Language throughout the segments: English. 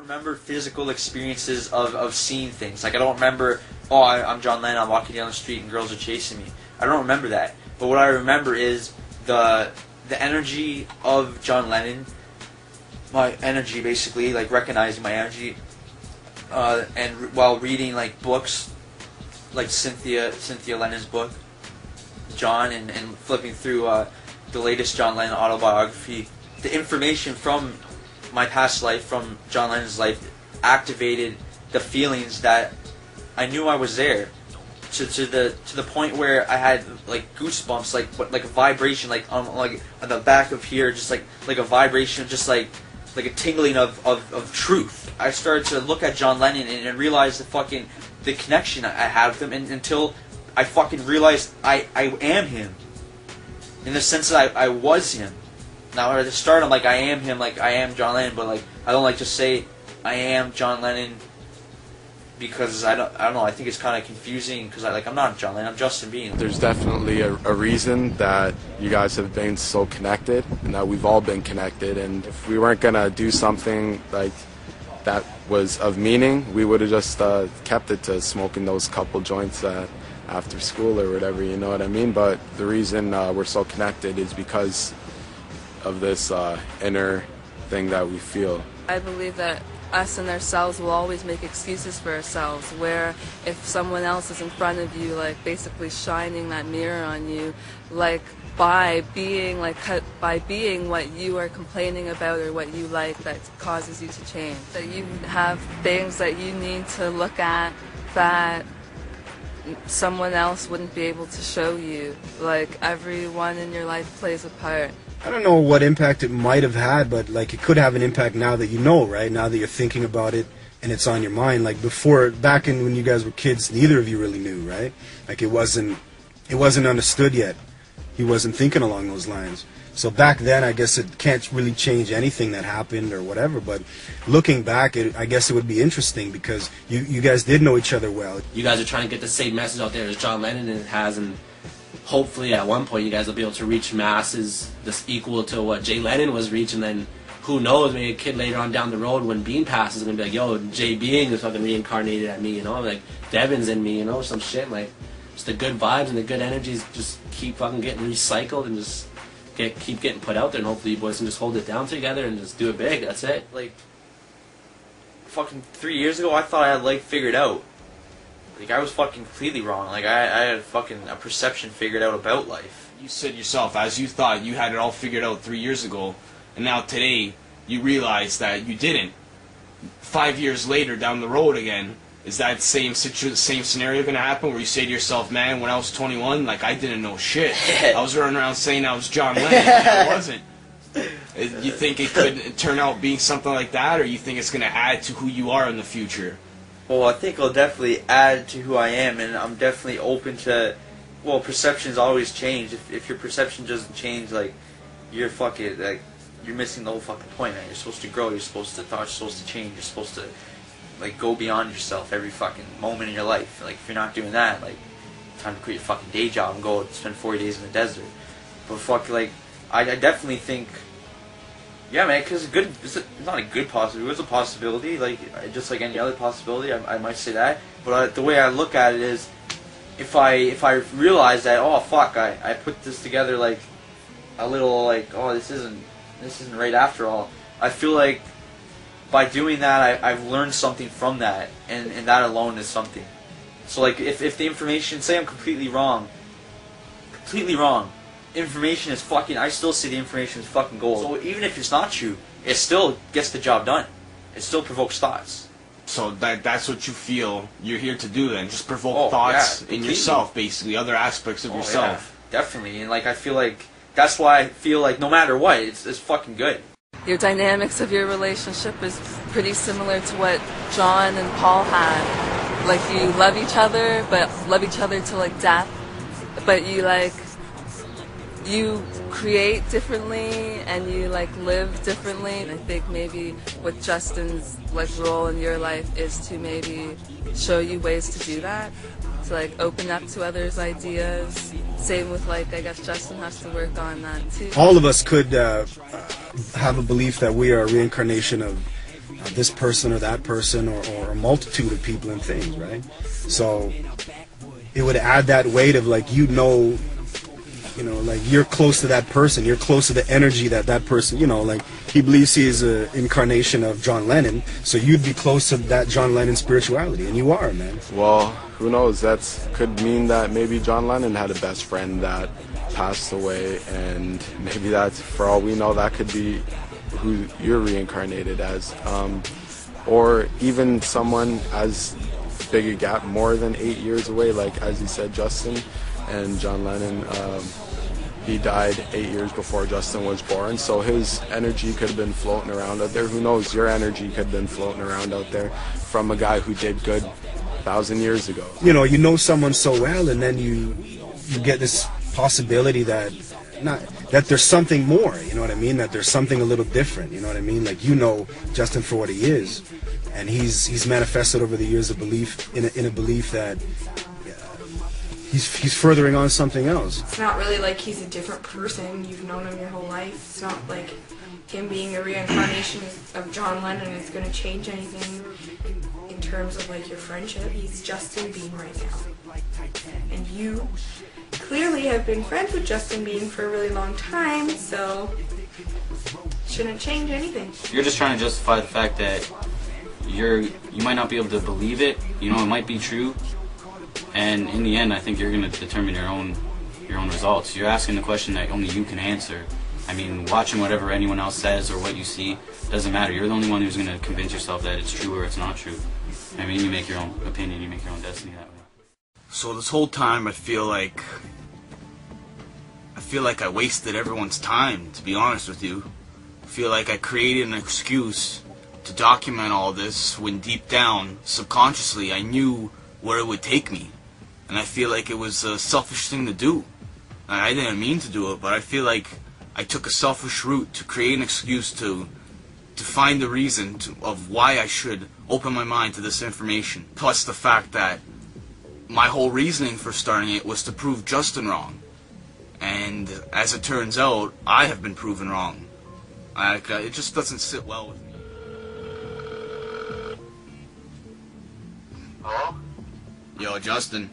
don't remember physical experiences of seeing things. Like, I don't remember, oh, I'm John Lennon, I'm walking down the street and girls are chasing me. I don't remember that. But what I remember is the energy of John Lennon, my energy basically, like recognizing my energy, and while reading like books, like Cynthia Lennon's book, John, and flipping through the latest John Lennon autobiography, the information from my past life, from John Lennon's life, activated the feelings that I knew I was there, to the point where I had like goosebumps, like a vibration, like on the back of here, just like a vibration, just like a tingling of truth. I started to look at John Lennon and realize the connection I had with him, and until I fucking realized I am him, in the sense that I was him. Now at the start I'm like, I am him, like I am John Lennon, but like I don't like to say I am John Lennon, because I don't know, I think it's kind of confusing, because I'm not John Lennon, I'm Justin Bean. There's definitely a reason that you guys have been so connected, and that we've all been connected, and if we weren't gonna do something like that was of meaning, we would have just kept it to smoking those couple joints after school or whatever, you know what I mean? But the reason we're so connected is because of this inner thing that we feel. I believe that us and ourselves will always make excuses for ourselves, where if someone else is in front of you, like basically shining that mirror on you, like by being what you are complaining about or what you like, that causes you to change. That you have things that you need to look at that someone else wouldn't be able to show you. Like everyone in your life plays a part. I don't know what impact it might have had, but like it could have an impact now that you know, right? Now that you're thinking about it and it's on your mind. Like before, back in when you guys were kids, neither of you really knew, right? Like it wasn't understood yet. He wasn't thinking along those lines. So back then, I guess it can't really change anything that happened or whatever. But looking back, I guess it would be interesting because you guys did know each other well. You guys are trying to get the same message out there as John Lennon has, and hopefully at one point you guys will be able to reach masses that's equal to what Jay Lennon was reaching. Then who knows, maybe a kid later on down the road when Bean passes is going to be like, yo, Jay Being is fucking reincarnated at me, you know, like Devan's in me, you know, some shit. Like just the good vibes and the good energies just keep fucking getting recycled and just keep getting put out there, and hopefully you boys can just hold it down together and just do it big. That's it. Like fucking 3 years ago, I thought I had life figured out. Like, I was fucking completely wrong. Like, I had fucking a perception figured out about life. You said yourself, as you thought you had it all figured out 3 years ago, and now today you realize that you didn't. 5 years later, down the road again, is that same scenario going to happen where you say to yourself, man, when I was 21, like, I didn't know shit. I was running around saying I was John Lennon, and I wasn't. You think it could turn out being something like that, or you think it's going to add to who you are in the future? Well, I think it'll definitely add to who I am, and I'm definitely open to, well, perceptions always change. If your perception doesn't change, like, you're fucking, like, you're missing the whole fucking point, man. You're supposed to grow, you're supposed to thought, you're supposed to change, you're supposed to, like, go beyond yourself every fucking moment in your life. Like, if you're not doing that, like, time to quit your fucking day job and go spend 40 days in the desert. But fuck, like, I definitely think, yeah, man, because it's not a good possibility. It's a possibility, like just like any other possibility. I might say that, but the way I look at it is, if I realize that, oh fuck, I put this together like a little, like, oh, this isn't right after all. I feel like by doing that, I've learned something from that, and that alone is something. So like if the information, say I'm completely wrong. Information is fucking, I still see the information as fucking gold. So even if it's not true, it still gets the job done. It still provokes thoughts. So that's what you feel you're here to do then, just provoke thoughts in yourself, basically, other aspects of yourself. Yeah, definitely, and like I feel like, that's why I feel like no matter what, it's fucking good. Your dynamics of your relationship is pretty similar to what John and Paul had. Like, you love each other, but love each other to like death, but you create differently and you like live differently. And I think maybe what Justin's like role in your life is to maybe show you ways to do that, to like open up to others' ideas. Same with, like, I guess Justin has to work on that too. All of us could have a belief that we are a reincarnation of this person or that person or a multitude of people and things, right? So it would add that weight of like, you know, like you're close to that person, you're close to the energy that that person, you know, like he believes he is an incarnation of John Lennon, so you'd be close to that John Lennon spirituality, and you are, man. Well, who knows? That could mean that maybe John Lennon had a best friend that passed away, and maybe that's, for all we know, that could be who you're reincarnated as, or even someone as big a gap, more than 8 years away, like as you said, Justin and John Lennon. He died 8 years before Justin was born, so his energy could have been floating around out there. Who knows? Your energy could have been floating around out there from a guy who did good 1,000 years ago. You know someone so well, and then you get this possibility that there's something more. You know what I mean? That there's something a little different. You know what I mean? Like, you know Justin for what he is, and he's manifested over the years a belief in a belief that. He's furthering on something else. It's not really like he's a different person. You've known him your whole life. It's not like him being a reincarnation of John Lennon is going to change anything in terms of like your friendship. He's Justin Bean right now. And you clearly have been friends with Justin Bean for a really long time, so shouldn't change anything. You're just trying to justify the fact that you might not be able to believe it. You know, it might be true. And in the end, I think you're going to determine your own results. You're asking the question that only you can answer. I mean, watching whatever anyone else says or what you see doesn't matter. You're the only one who's going to convince yourself that it's true or it's not true. I mean, you make your own opinion, you make your own destiny that way. So this whole time, I feel like I wasted everyone's time, to be honest with you. I feel like I created an excuse to document all this when deep down, subconsciously, I knew where it would take me. And I feel like it was a selfish thing to do. I didn't mean to do it, but I feel like I took a selfish route to create an excuse to find the reason of why I should open my mind to this information. Plus the fact that my whole reasoning for starting it was to prove Justin wrong. And as it turns out, I have been proven wrong. It just doesn't sit well with me. Hello? Yo, Justin.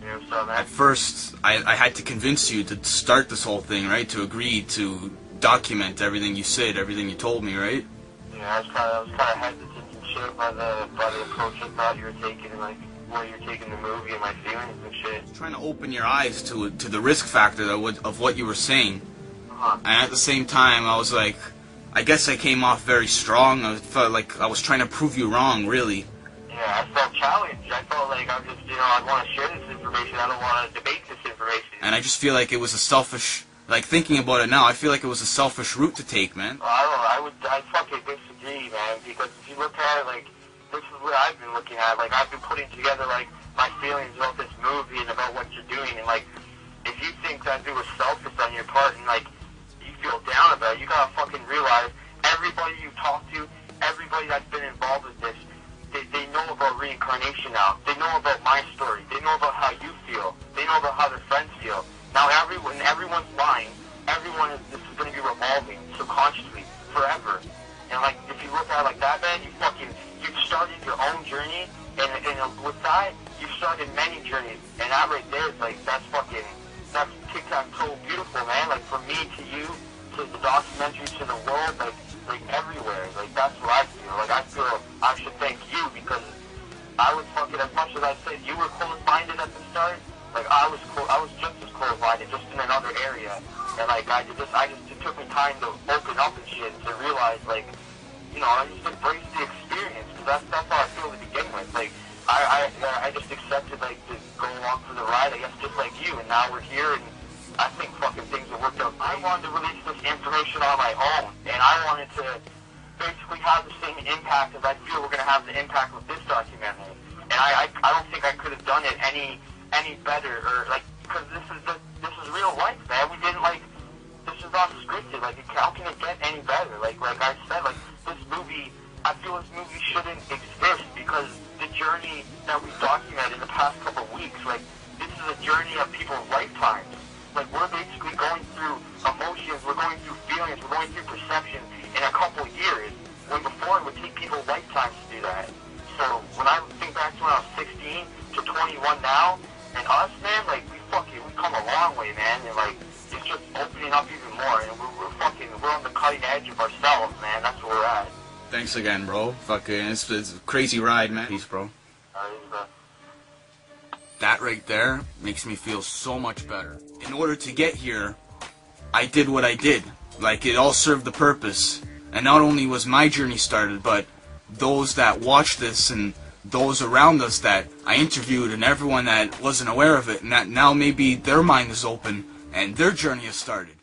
Yeah, what's up, man? At first, I had to convince you to start this whole thing, right? To agree to document everything you said, everything you told me, right? Yeah, I was kind of hesitant and shit by the approach I thought you were taking, and like where you're taking the movie and my feelings and shit. Trying to open your eyes to the risk factor of what you were saying, and at the same time, I was like, I guess I came off very strong. I felt like I was trying to prove you wrong, really. Yeah, I felt challenged. I felt like I just, I want to share this information. I don't want to debate this information. And I just feel like it was a selfish, like thinking about it now, I feel like it was a selfish route to take, man. Well, I fucking disagree, man, because if you look at it, like, this is what I've been looking at. Like, I've been putting together, like, my feelings about this movie and about what you're doing. And, like, if you think that it was selfish on your part and, like, you feel down about it, you gotta fucking realize everybody you talk to, everybody that's been involved with this, they know about reincarnation now. They know about my story. They know about how you feel. They know about how their friends feel. Now, everyone's mind, this is going to be revolving subconsciously forever. And, like, if you look at it like that, man, you've started your own journey, and with that, you've started many journeys. And that right there is, like, that's tic-tac-toe beautiful, man. Like, from me to you, to the documentary, to the world, like everywhere. Like, that's what I feel. Like, I feel I should thank you, because I was fucking, as much as I said you were close-minded at the start, like, I was just as close-minded, just in another area. And, like, it took me time to open up and shit, to realize, like, I just embraced the experience, because that's how I feel to begin with. Like, I just accepted, like, to go along for the ride, I guess, just like you, and now we're here, and I think fucking things have worked out. I wanted to release this information on my own, and I wanted to basically have the same impact as I feel we're going to have the impact with this documentary. And I don't think I could have done it any better, or, like, because this is real life, man. We didn't, like, this is not scripted. Like, how can it get any better? Like I said, like, this movie, I feel this movie shouldn't exist, because the journey that we documented in the past couple of weeks, like, this is a journey of people's lifetimes. Like, we're basically going through emotions, we're going through feelings, we're going through perception in a couple of years. when before it would take people lifetimes to do that. So when I think back to when I was 16 to 21 now, and us, man, like, we come a long way, man, and like, it's just opening up even more, and we're on the cutting edge of ourselves, man. That's where we're at. Thanks again, bro. Fucking, it's a crazy ride, man. Peace, bro. That right there makes me feel so much better. In order to get here, I did what I did. Like, it all served the purpose. And not only was my journey started, but those that watched this and those around us that I interviewed and everyone that wasn't aware of it, and that now maybe their mind is open and their journey has started.